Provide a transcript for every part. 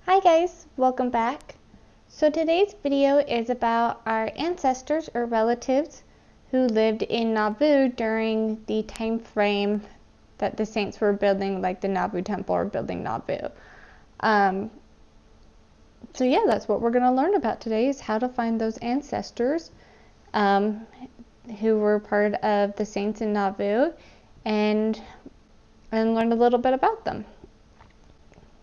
Hi guys, welcome back. So today's video is about our ancestors or relatives who lived in Nauvoo during the time frame that the saints were building, like the Nauvoo temple or building Nauvoo. So yeah, that's what we're going to learn about today, is how to find those ancestors who were part of the saints in Nauvoo and learn a little bit about them.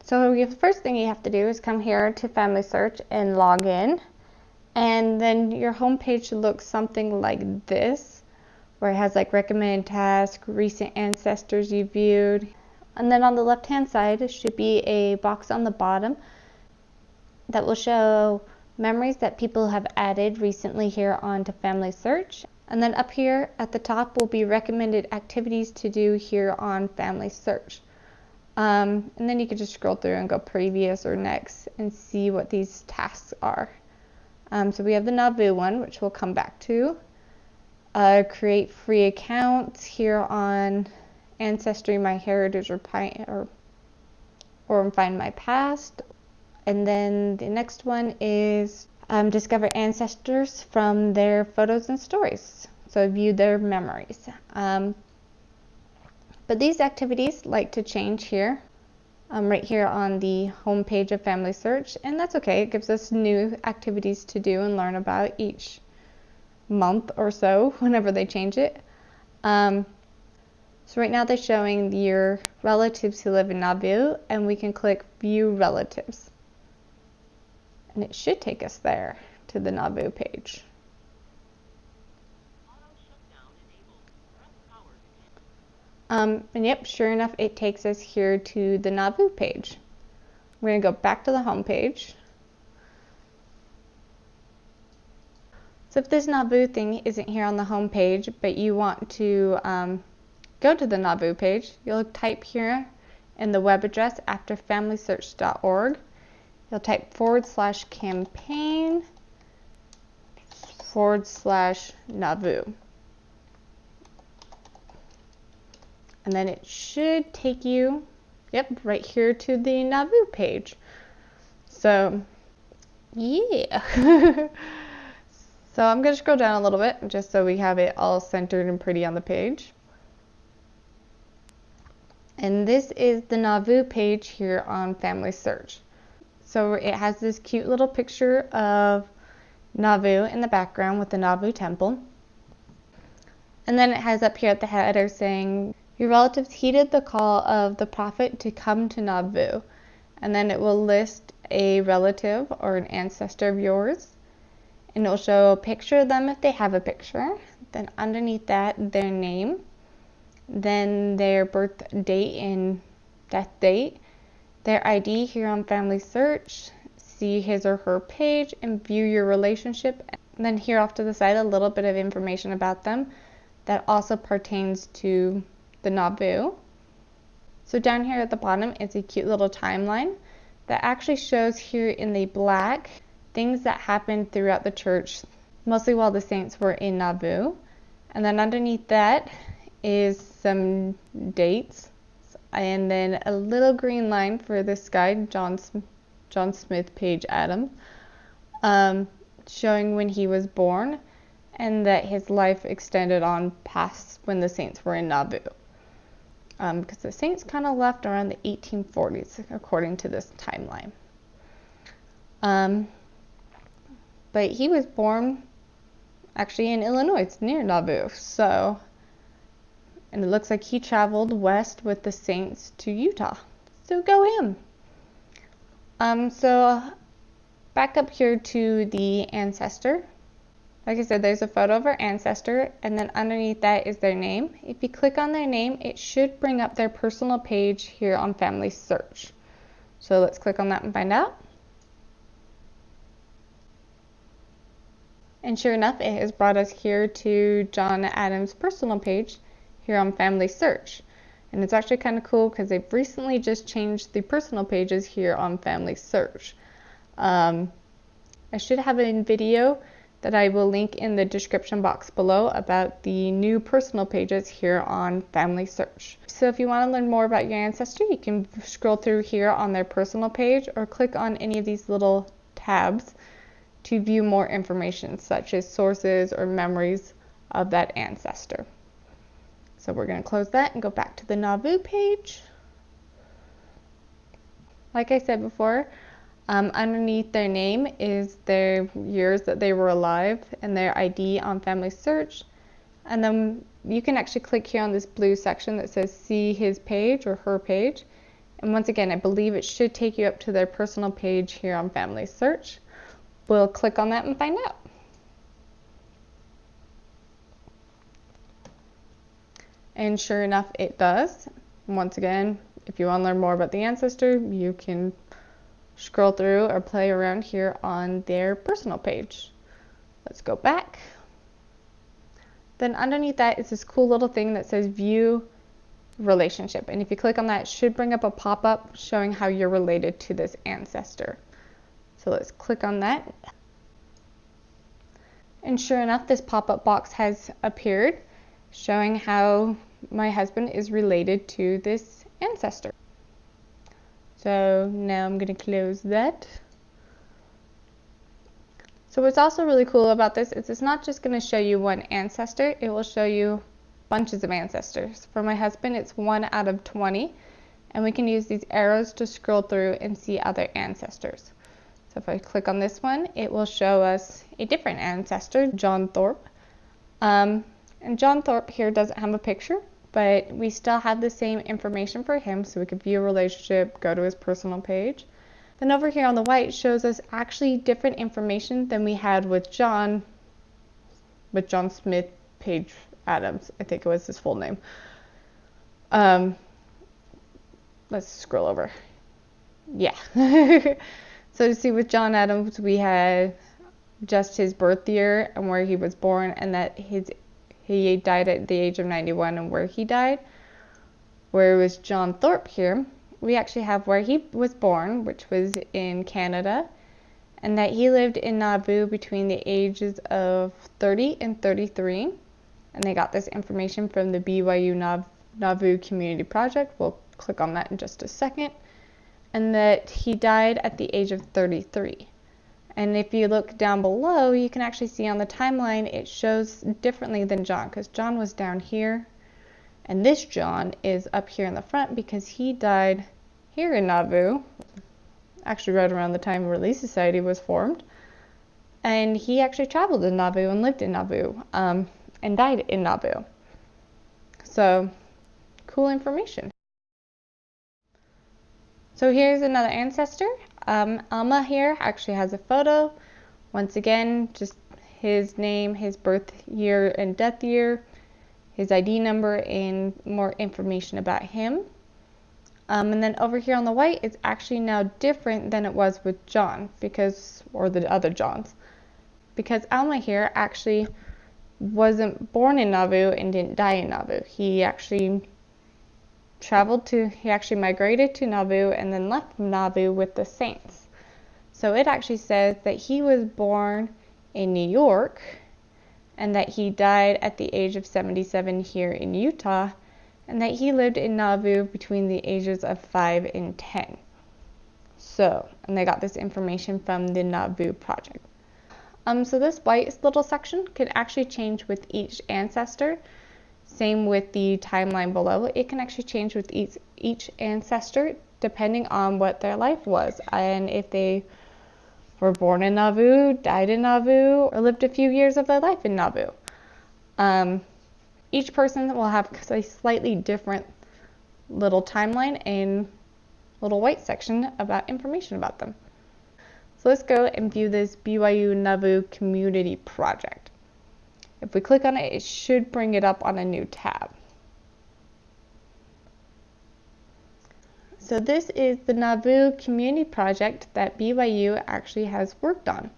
So the first thing you have to do is come here to FamilySearch and log in, and then your home page should look something like this, where it has like recommended tasks, recent ancestors you viewed, and then on the left hand side there should be a box on the bottom that will show memories that people have added recently here onto FamilySearch, and then up here at the top will be recommended activities to do here on FamilySearch. And then you can just scroll through and go previous or next and see what these tasks are. So we have the Nauvoo one, which we'll come back to. Create free accounts here on Ancestry, MyHeritage, or Find My Past. And then the next one is discover ancestors from their photos and stories. So view their memories. But these activities like to change here, right here on the home page of FamilySearch, and that's okay. It gives us new activities to do and learn about each month or so whenever they change it. So right now they're showing your relatives who live in Nauvoo, and we can click View Relatives. And it should take us there to the Nauvoo page. And yep, sure enough, it takes us here to the Nauvoo page. We're going to go back to the home page. So if this Nauvoo thing isn't here on the home page, but you want to go to the Nauvoo page, you'll type here in the web address after FamilySearch.org. You'll type /campaign/Nauvoo. And then it should take you, right here to the Nauvoo page. So, yeah. So I'm going to scroll down a little bit just so we have it all centered and pretty on the page. And this is the Nauvoo page here on FamilySearch. So it has this cute little picture of Nauvoo in the background with the Nauvoo temple. And then it has up here at the header saying, your relatives heeded the call of the prophet to come to Nauvoo. And then it will list a relative or an ancestor of yours. And it will show a picture of them if they have a picture. Then underneath that, their name. Then their birth date and death date. Their ID here on FamilySearch. See his or her page and view your relationship. And then here off to the side, a little bit of information about them that also pertains to the Nauvoo. So down here at the bottom is a cute little timeline that actually shows here in the black things that happened throughout the church, mostly while the saints were in Nauvoo. And then underneath that is some dates, and then a little green line for this guy, John Smith Page Adam, showing when he was born and that his life extended on past when the saints were in Nauvoo. Because the saints kind of left around the 1840s, according to this timeline. But he was born actually in Illinois, it's near Nauvoo. So, and it looks like he traveled west with the saints to Utah. So go him. So back up here to the ancestor. Like I said, there's a photo of our ancestor, and then underneath that is their name. If you click on their name, it should bring up their personal page here on FamilySearch. So let's click on that and find out. And sure enough, it has brought us here to John Adams' personal page here on FamilySearch. And it's actually kind of cool because they've recently just changed the personal pages here on FamilySearch. I should have a video that I will link in the description box below about the new personal pages here on FamilySearch. So if you want to learn more about your ancestry, you can scroll through here on their personal page or click on any of these little tabs to view more information such as sources or memories of that ancestor. So we're going to close that and go back to the Nauvoo page. Like I said before, underneath their name is their years that they were alive and their ID on FamilySearch. And then you can actually click here on this blue section that says see his page or her page. And once again, I believe it should take you up to their personal page here on FamilySearch. We'll click on that and find out. And sure enough, it does. Once again, if you want to learn more about the ancestor, you can scroll through or play around here on their personal page. Let's go back. Then underneath that is this cool little thing that says view relationship. And if you click on that, it should bring up a pop-up showing how you're related to this ancestor. So let's click on that. And sure enough, this pop-up box has appeared showing how my husband is related to this ancestor. So now I'm going to close that. So what's also really cool about this is it's not just going to show you one ancestor, it will show you bunches of ancestors. For my husband, it's 1 out of 20, and we can use these arrows to scroll through and see other ancestors. So if I click on this one, it will show us a different ancestor, John Thorpe. And John Thorpe here doesn't have a picture, but we still have the same information for him, so we could view a relationship, go to his personal page. Then over here on the white shows us actually different information than we had with John Smith Page Adams, I think it was his full name. Let's scroll over. Yeah. So to see with John Adams, we had just his birth year and where he was born, and that he died at the age of 91 and where he died. Where it was John Thorpe here, we actually have where he was born, which was in Canada, and that he lived in Nauvoo between the ages of 30 and 33. And they got this information from the BYU Nauvoo Community Project. We'll click on that in just a second. And that he died at the age of 33. And if you look down below, you can actually see on the timeline it shows differently than John, because John was down here, and this John is up here in the front because he died here in Nauvoo, actually right around the time Relief Society was formed. And he actually traveled in Nauvoo and lived in Nauvoo, and died in Nauvoo. So, cool information. So here's another ancestor. Alma here actually has a photo. Once again, just his name, his birth year and death year, his ID number, and more information about him. And then over here on the white, it's actually now different than it was with John, or the other Johns. Because Alma here actually wasn't born in Nauvoo and didn't die in Nauvoo. He actually migrated to Nauvoo and then left Nauvoo with the Saints. So it actually says that he was born in New York and that he died at the age of 77 here in Utah, and that he lived in Nauvoo between the ages of 5 and 10. So, and they got this information from the Nauvoo project. So this white little section could actually change with each ancestor. Same with the timeline below. It can actually change with each ancestor depending on what their life was and if they were born in Nauvoo, died in Nauvoo, or lived a few years of their life in Nauvoo. Each person will have a slightly different little timeline and little white section about information about them. So let's go and view this BYU Nauvoo Community Project. If we click on it, it should bring it up on a new tab. So this is the Nauvoo Community Project that BYU actually has worked on.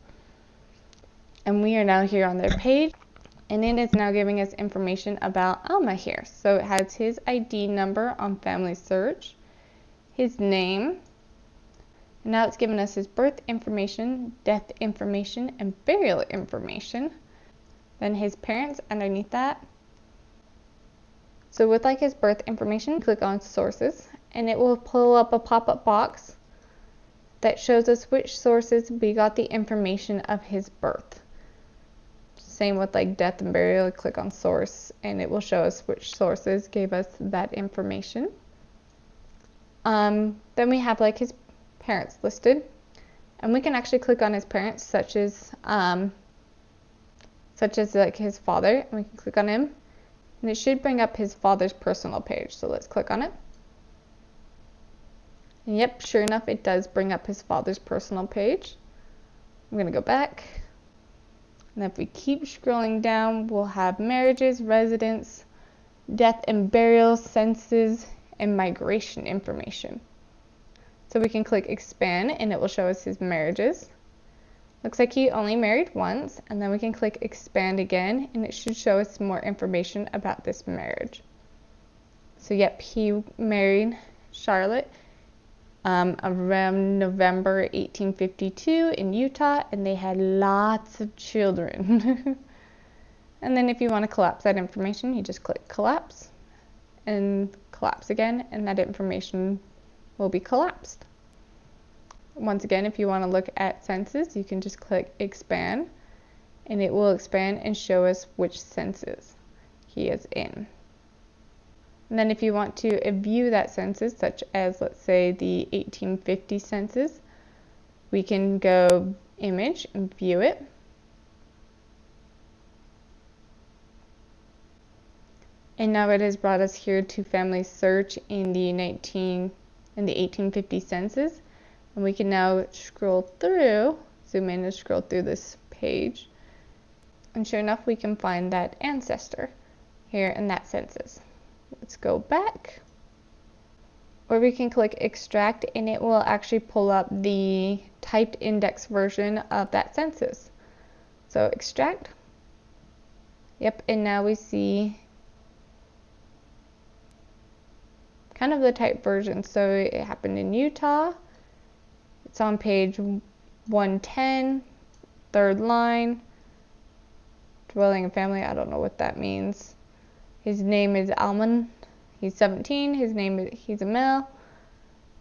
And we are now here on their page, and it is now giving us information about Alma here. So it has his ID number on FamilySearch, his name, And now it's given us his birth information, death information, and burial information. Then his parents underneath that. So with like his birth information, click on sources and it will pull up a pop-up box that shows us which sources we got the information of his birth. Same with like death and burial, click on source and it will show us which sources gave us that information. Then we have like his parents listed, and we can actually click on his parents, such as like his father, and we can click on him and it should bring up his father's personal page. So let's click on it. And yep, sure enough, it does bring up his father's personal page. I'm gonna go back, and if we keep scrolling down, we'll have marriages, residence, death and burial, census, and migration information. So we can click expand and it will show us his marriages. Looks like he only married once, and then we can click expand again and it should show us more information about this marriage. So yep, he married Charlotte around November 1852 in Utah, and they had lots of children. And then if you want to collapse that information, you just click collapse and collapse again, and that information will be collapsed. Once again, if you want to look at census, you can just click expand and it will expand and show us which census he is in. And then if you want to view that census, such as let's say the 1850 census, we can go image and view it. And now it has brought us here to FamilySearch in the 1850 census. And we can now scroll through, zoom in and scroll through this page. And sure enough, we can find that ancestor here in that census. Let's go back. Or we can click extract and it will actually pull up the typed index version of that census. So extract. Yep, and now we see kind of the typed version. So it happened in Utah. It's on page 110, third line. Dwelling and family, I don't know what that means. His name is Alman. He's 17. He's a male.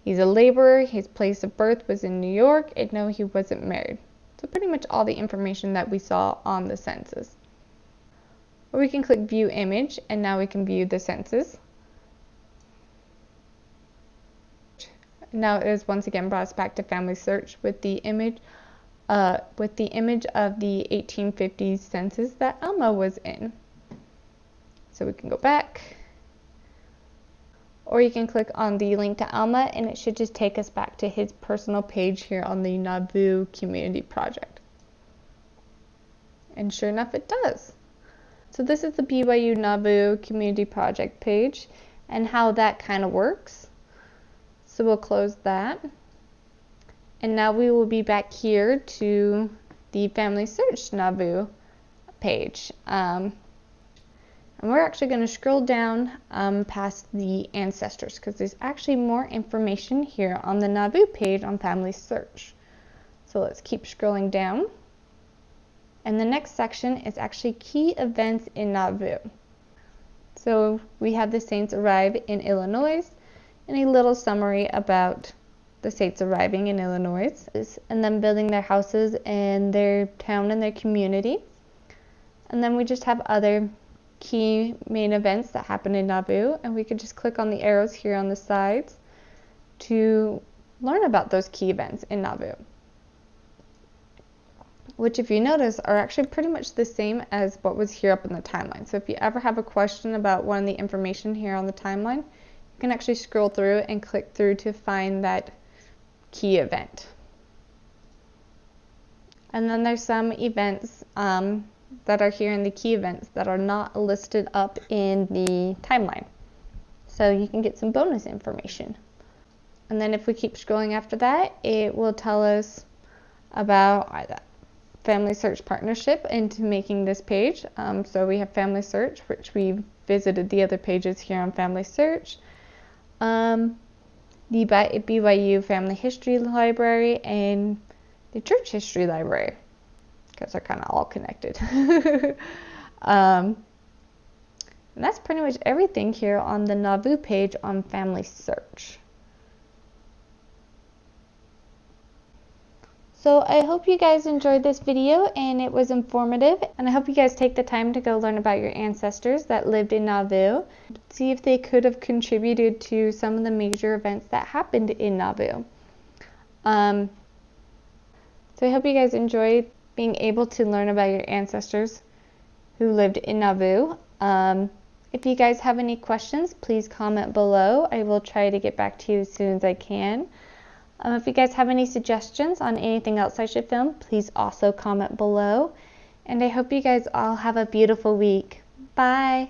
He's a laborer. His place of birth was in New York. And no, he wasn't married. So pretty much all the information that we saw on the census. Or we can click view image, and now we can view the census. Now it is once again brought us back to FamilySearch with the image of the 1850 census that Alma was in. So we can go back, or you can click on the link to Alma and it should just take us back to his personal page here on the Nauvoo Community Project. And sure enough, it does. So this is the BYU Nauvoo Community Project page and how that kind of works. So we'll close that. And now we will be back here to the FamilySearch Nauvoo page. And we're actually going to scroll down past the ancestors because there's actually more information here on the Nauvoo page on FamilySearch. So let's keep scrolling down. And the next section is actually key events in Nauvoo. So we have the saints arrive in Illinois and a little summary about the saints arriving in Illinois and then building their houses in their town and their community. And then we just have other key main events that happen in Nauvoo, and we could just click on the arrows here on the sides to learn about those key events in Nauvoo, which if you notice are actually pretty much the same as what was here up in the timeline. So if you ever have a question about one of the information here on the timeline, you can actually scroll through and click through to find that key event. And then there's some events that are here in the key events that are not listed up in the timeline. So you can get some bonus information. And then if we keep scrolling after that, it will tell us about that FamilySearch partnership into making this page. So we have FamilySearch, which we visited the other pages here on FamilySearch. the BYU Family History Library, and the Church History Library, because they're kind of all connected. And that's pretty much everything here on the Nauvoo page on FamilySearch. So I hope you guys enjoyed this video and it was informative, and I hope you guys take the time to go learn about your ancestors that lived in Nauvoo. See if they could have contributed to some of the major events that happened in Nauvoo. So I hope you guys enjoyed being able to learn about your ancestors who lived in Nauvoo. If you guys have any questions, please comment below. I will try to get back to you as soon as I can. If you guys have any suggestions on anything else I should film, please also comment below. And I hope you guys all have a beautiful week. Bye!